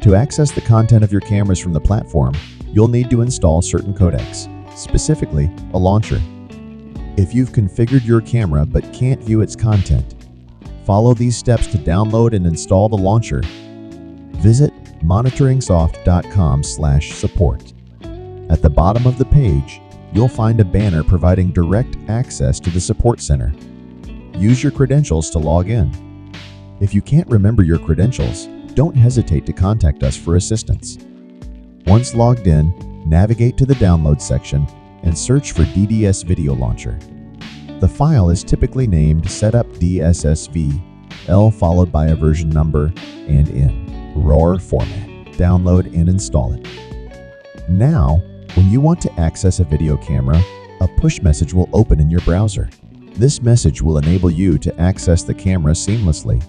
To access the content of your cameras from the platform, you'll need to install certain codecs, specifically a launcher. If you've configured your camera but can't view its content, follow these steps to download and install the launcher. Visit monitoringsoft.com/support. At the bottom of the page, you'll find a banner providing direct access to the support center. Use your credentials to log in. If you can't remember your credentials, don't hesitate to contact us for assistance. Once logged in, navigate to the download section and search for DDS Video Launcher. The file is typically named setup.dssv, followed by a version number, and in RAW format. Download and install it. Now, when you want to access a video camera, a push message will open in your browser. This message will enable you to access the camera seamlessly